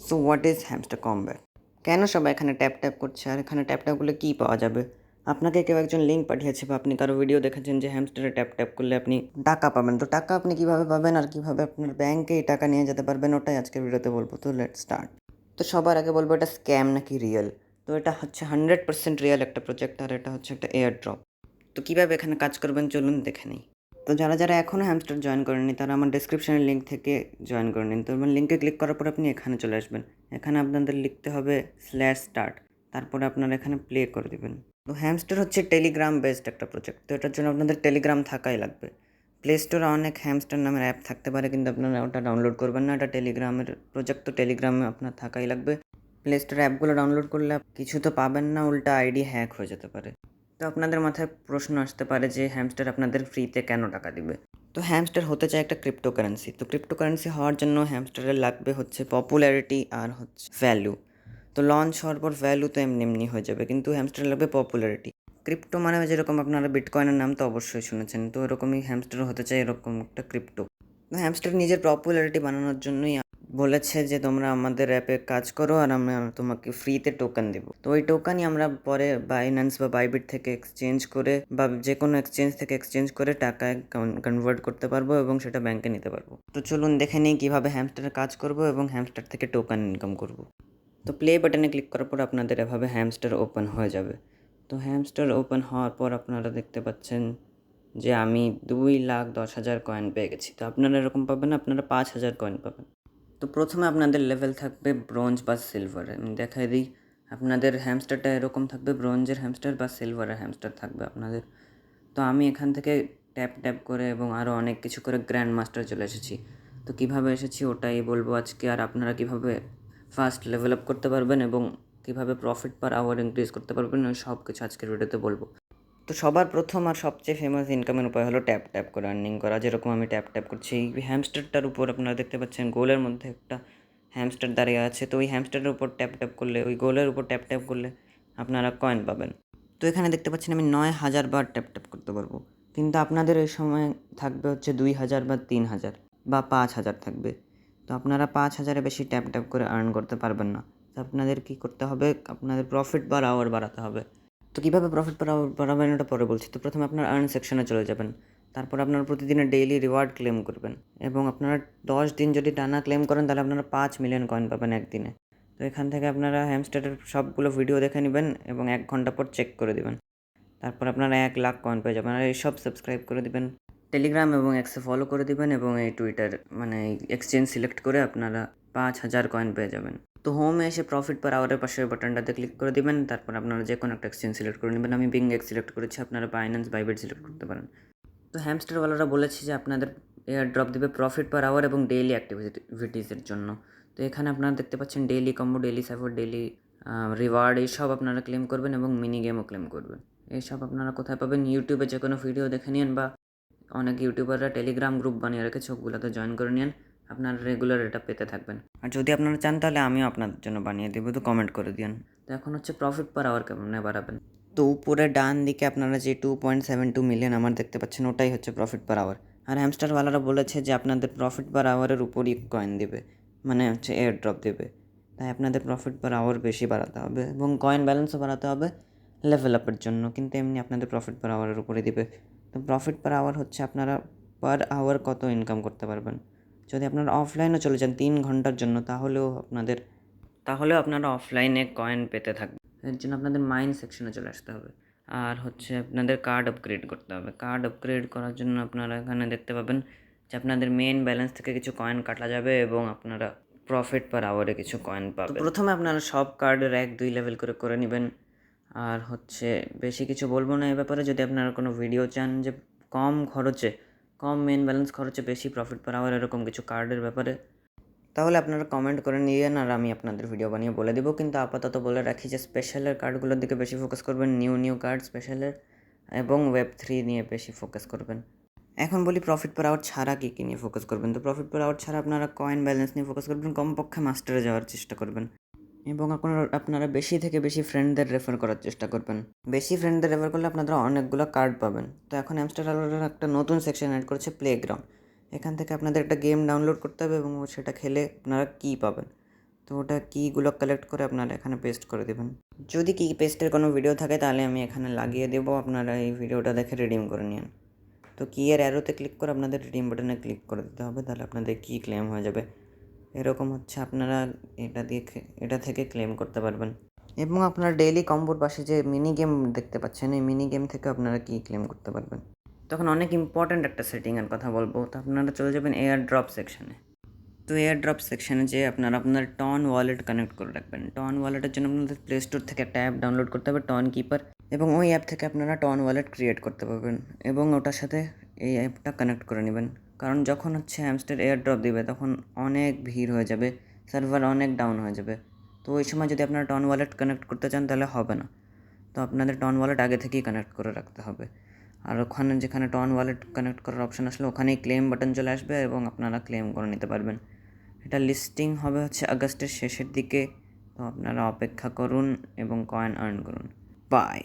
So what is hamster combat? কেন সবাই এখানে ট্যাপ ট্যাপ করছে, আর এখানে ট্যাপ ট্যাপ করলে কী পাওয়া যাবে? আপনাকে কেউ একজন লিঙ্ক পাঠিয়েছে বা আপনি কারো ভিডিও দেখেছেন যে হ্যামস্টারে ট্যাপ ট্যাপ করলে আপনি টাকা পাবেন। তো টাকা আপনি কীভাবে পাবেন আর কীভাবে আপনার ব্যাংকে এই টাকা নিয়ে যেতে পারবেন, ওটাই আজকের ভিডিওতে বলবো। তো লেটস স্টার্ট। তো সবার আগে বলবো এটা স্ক্যাম নাকি রিয়েল। তো এটা হচ্ছে 100% রিয়েল একটা প্রজেক্ট, আর এটা হচ্ছে একটা এয়ার ড্রপ। তো কীভাবে এখানে কাজ করবেন চলুন দেখে নিই। তো যারা যারা এখনও হ্যামস্টার জয়েন করেননি তারা আমার ডিসক্রিপশনের লিঙ্ক থেকে জয়েন করে নিন। তো আমার লিঙ্কে ক্লিক করার পর আপনি এখানে চলে আসবেন। এখানে আপনাদের লিখতে হবে /start, তারপরে আপনারা এখানে প্লে করে দেবেন। তো হ্যামস্টার হচ্ছে টেলিগ্রাম বেসড একটা প্রজেক্ট। তো এটার জন্য আপনাদের টেলিগ্রাম থাকাই লাগবে। প্লে স্টোরে অনেক হ্যামস্টার নামের অ্যাপ থাকতে পারে, কিন্তু আপনারা ওটা ডাউনলোড করবেন না। এটা টেলিগ্রামের প্রজেক্ট, তো টেলিগ্রামে আপনার থাকাই লাগবে। প্লে স্টোরে অ্যাপগুলো ডাউনলোড করলে কিছু তো পাবেন না, উল্টা আইডি হ্যাক হয়ে যেতে পারে। তো আপনাদের মাথায় প্রশ্ন আসতে পারে যে হ্যামস্টার আপনাদের ফ্রিতে কেন টাকা দিবে। তো হ্যামস্টার হতে চায় একটা ক্রিপ্টোকারেন্সি। তো ক্রিপ্টোকারেন্সি হওয়ার জন্য হ্যামস্টারের লাগবে হচ্ছে পপুলারিটি আর হচ্ছে ভ্যালু। তো লঞ্চ হওয়ার পর ভ্যালু তো এমনি এমনি হয়ে যাবে, কিন্তু হ্যামস্টার লাগবে পপুলারিটি। ক্রিপ্টো মানে যেরকম আপনারা বিটকয়েনের নাম তো অবশ্যই শুনেছেন, তো এরকমই হ্যামস্টার হতে চায় এরকম একটা ক্রিপ্টো। তো হ্যামস্টার নিজের পপুলারিটি বানানোর জন্যই বলেছে যে তোমরা আমাদের অ্যাপে কাজ করো আর আমরা তোমাকে ফ্রিতে টোকেন দেবো। তো ওই টোকেনই আমরা পরে বাইন্যান্স বা বাইবিট থেকে এক্সচেঞ্জ করে বা যে কোনো এক্সচেঞ্জ থেকে এক্সচেঞ্জ করে টাকায় কনভার্ট করতে পারবো এবং সেটা ব্যাংকে নিতে পারবো। তো চলুন দেখে নিই কীভাবে হ্যামস্টারে কাজ করবো এবং হ্যামস্টার থেকে টোকেন ইনকাম করব। তো প্লে বাটনে ক্লিক করার পর আপনাদের এভাবে হ্যামস্টার ওপেন হয়ে যাবে। তো হ্যামস্টার ওপেন হওয়ার পর আপনারা দেখতে পাচ্ছেন যে আমি 2,10,000 কয়েন পেয়ে গেছি। তো আপনারা এরকম পাবেন, আপনারা 5,000 কয়েন পাবেন। তো প্রথমে আপনাদের লেভেল থাকবে ব্রোঞ্জ বা সিলভারে। আমি দেখাই দিই, আপনাদের হ্যামস্টারটা এরকম থাকবে, ব্রোঞ্জের হ্যামস্টার বা সিলভারের হ্যামস্টার থাকবে আপনাদের। তো আমি এখান থেকে ট্যাপ ট্যাপ করে এবং আরও অনেক কিছু করে গ্র্যান্ড মাস্টার চলে এসেছি। তো কীভাবে এসেছি ওটাই বলবো আজকে, আর আপনারা কীভাবে ফার্স্ট লেভেল আপ করতে পারবেন এবং কীভাবে প্রফিট পার আওয়ার ইনক্রিজ করতে পারবেন, ওই সব কিছু আজকের ভিডিওতে বলবো। তো সবার প্রথম আর সবচেয়ে ফেমাস ইনকামের উপায় হলো ট্যাপ ট্যাপ করে আর্নিং করা, যেরকম আমি ট্যাপ ট্যাপ করছি। এই হ্যামস্টারটার উপর আপনারা দেখতে পাচ্ছেন গোলের মধ্যে একটা হ্যামস্টার দাঁড়িয়ে আছে। তো ওই হ্যামস্টারের উপর ট্যাপ ট্যাপ করলে, ওই গোলের উপর ট্যাপ ট্যাপ করলে আপনারা কয়েন পাবেন। তো এখানে দেখতে পাচ্ছেন আমি 9,000 বার ট্যাপ ট্যাপ করতে পারবো, কিন্তু আপনাদের ওই সময় থাকবে হচ্ছে 2,000 বা 3,000 বা 5,000 থাকবে। তো আপনারা 5,000-এর বেশি ট্যাপ ট্যাপ করে আর্ন করতে পারবেন না। তো আপনাদের কী করতে হবে, আপনাদের প্রফিট পার আওয়ার বাড়াতে হবে। তো কীভাবে প্রফিট পার আওয়ার বাড়াবেন এটা পরে বলছি। তো প্রথমে আপনার আর্ন সেকশনে চলে যাবেন, তারপর আপনারা প্রতিদিনের ডেইলি রিওয়ার্ড ক্লেম করবেন এবং আপনারা 10 দিন যদি টানা ক্লেম করেন তাহলে আপনারা 5 মিলিয়ন কয়েন পাবেন একদিনে। তো এখান থেকে আপনারা হ্যামস্টারের সবগুলো ভিডিও দেখে নেবেন এবং 1 ঘন্টা পর চেক করে দেবেন। তারপর আপনারা 1,00,000 কয়েন পেয়ে যাবেন। আর এইসব সাবস্ক্রাইব করে দেবেন, টেলিগ্রাম এবং এক্সে ফলো করে দেবেন এবং এই টুইটার মানে এক্সচেঞ্জ সিলেক্ট করে আপনারা 5,000 কয়েন পেয়ে যাবেন। তো হোমে এসে প্রফিট পার আওয়ারের পাশে বাটনটাতে ক্লিক করে দেবেন, তারপর আপনারা যে কোনো একটা এক্সচেঞ্জ সিলেক্ট করে নেবেন। আমি বিংএক্স সিলেক্ট করেছি, আপনারা বাইন্যান্স বাইবিট সিলেক্ট করতে পারেন। তো হ্যামস্টারওয়ালারা বলেছে যে আপনাদের এয়ার ড্রপ দেবে প্রফিট পার আওয়ার এবং ডেইলি অ্যাক্টিভিটিসের জন্য। তো এখানে আপনারা দেখতে পাচ্ছেন daily combo, daily support, daily reward, এইসব আপনারা ক্লেম করবেন এবং মিনি গেমও ক্লেম করবেন। এইসব আপনারা কোথায় পাবেন, ইউটিউবে যে কোনো ভিডিও দেখে নিন বা অনেক ইউটিউবাররা টেলিগ্রাম গ্রুপ বানিয়ে রেখেছে, ওগুলোতে জয়েন করে নিন, আপনারা রেগুলার এটা পেতে থাকবেন। আর যদি আপনারা চান তাহলে আমিও আপনাদের জন্য বানিয়ে দেবো, তো কমেন্ট করে দিন। তো এখন হচ্ছে প্রফিট পার আওয়ার কেমন বাড়াবেন। তো উপরে ডান দিকে আপনারা যে 2.72 মিলিয়ন আমার দেখতে পাচ্ছেন, ওটাই হচ্ছে প্রফিট পার আওয়ার। আর হ্যামস্টারওয়ালারা বলেছে যে আপনাদের প্রফিট পার আওয়ারের উপরই কয়েন দেবে, মানে হচ্ছে এয়ার ড্রপ দেবে। তাই আপনাদের প্রফিট পার আওয়ার বেশি বাড়াতে হবে এবং কয়েন ব্যালেন্সও বাড়াতে হবে লেভেল আপের জন্য, কিন্তু এমনি আপনাদের প্রফিট পার আওয়ারের উপরে দিবে। তো প্রফিট পার আওয়ার হচ্ছে আপনারা পার আওয়ার কত ইনকাম করতে পারবেন। যদি আপনারা অফলাইনও চলে যান 3 ঘন্টার জন্য, তাহলেও আপনারা অফলাইনে কয়েন পেতে থাকবেন। এর জন্য আপনাদের মাইন সেকশনে চলে আসতে হবে, আর হচ্ছে আপনাদের কার্ড আপগ্রেড করতে হবে। কার্ড আপগ্রেড করার জন্য আপনারা এখানে দেখতে পাবেন যে আপনাদের মেইন ব্যালেন্স থেকে কিছু কয়েন কাটা যাবে এবং আপনারা প্রফিট পার আওয়ারে কিছু কয়েন পাবেন। প্রথমে আপনারা সব কার্ডের 1-2 লেভেল করে নেবেন। আর হচ্ছে বেশি কিছু বলবো না এ ব্যাপারে। যদি আপনারা কোনো ভিডিও চান যে কম মেন ব্যালেন্স খরচে বেশি প্রফিট পার আওয়ার এরকম কিছু কার্ডের ব্যাপারে, তাহলে আপনারা কমেন্ট করে নিয়েন আর আমি আপনাদের ভিডিও বানিয়ে বলে দেবো। কিন্তু আপাতত বলে রাখি যে স্পেশালের কার্ডগুলোর দিকে বেশি ফোকাস করবেন, নিউ কার্ড স্পেশালের, এবং Web3 নিয়ে বেশি ফোকাস করবেন। এখন বলি প্রফিট পার আওয়ার ছাড়া কী নিয়ে ফোকাস করবেন। তো প্রফিট পার আওয়ার ছাড়া আপনারা কয়েন ব্যালেন্স নিয়ে ফোকাস করবেন, কমপক্ষে মাস্টারে যাওয়ার চেষ্টা করবেন এবং আপনারা বেশি থেকে বেশি ফ্রেন্ডদের রেফার করার চেষ্টা করবেন। বেশি ফ্রেন্ডদের রেফার করলে আপনারা অনেকগুলো কার্ড পাবেন। তো এখন হ্যামস্টারওয়ালারা একটা নতুন সেকশন অ্যাড করেছে, প্লেগ্রাউন্ড। এখান থেকে আপনাদের একটা গেম ডাউনলোড করতে হবে এবং সেটা খেলে আপনারা কী পাবেন। তো ওটা কীগুলো কালেক্ট করে আপনারা এখানে পেস্ট করে দেবেন। যদি কি পেস্টের কোনো ভিডিও থাকে তাহলে আমি এখানে লাগিয়ে দেবো, আপনারা এই ভিডিওটা দেখে রিডিম করে নিন। তো কি এর অ্যারোতে ক্লিক করে আপনাদের রিডিম বাটনে ক্লিক করে দিতে হবে, তাহলে আপনাদের কি ক্লেম হয়ে যাবে। এরকম হচ্ছে আপনারা এটা থেকে ক্লেম করতে পারবেন। এবং আপনার ডেইলি কম্বোর পাশে যে মিনি গেম দেখতে পাচ্ছেন, এই মিনি গেম থেকে আপনারা কি ক্লেম করতে পারবেন। তখন অনেক ইম্পর্ট্যান্ট একটা সেটিংয়ের কথা বলবো, তো আপনারা চলে যাবেন এয়ার ড্রপ সেকশানে। তো এয়ার ড্রপ সেকশানে যে আপনারা আপনার টন ওয়ালেট কানেক্ট করে রাখবেন। টন ওয়ালেটের জন্য আপনাদের প্লে স্টোর থেকে একটা অ্যাপ ডাউনলোড করতে হবে, টন কিপার, এবং ওই অ্যাপ থেকে আপনারা টন ওয়ালেট ক্রিয়েট করতে পারবেন এবং ওটার সাথে এই অ্যাপটা কানেক্ট করে নেবেন। কারণ যখন হচ্ছে হ্যামস্টার এয়ার ড্রপ দিবে তখন অনেক ভিড় হয়ে যাবে, সার্ভার অনেক ডাউন হয়ে যাবে। তো ওই সময় যদি আপনারা টন ওয়ালেট কানেক্ট করতে চান তাহলে হবে না। তো আপনাদের টন ওয়ালেট আগে থেকেই কানেক্ট করে রাখতে হবে। আর ওখানে যেখানে টন ওয়ালেট কানেক্ট করার অপশান আসলে ওখানেই ক্লেম বাটন চলে আসবে এবং আপনারা ক্লেম করে নিতে পারবেন। এটা লিস্টিং হবে হচ্ছে আগস্টের শেষের দিকে, তো আপনারা অপেক্ষা করুন এবং কয়েন আর্ন করুন। বাই।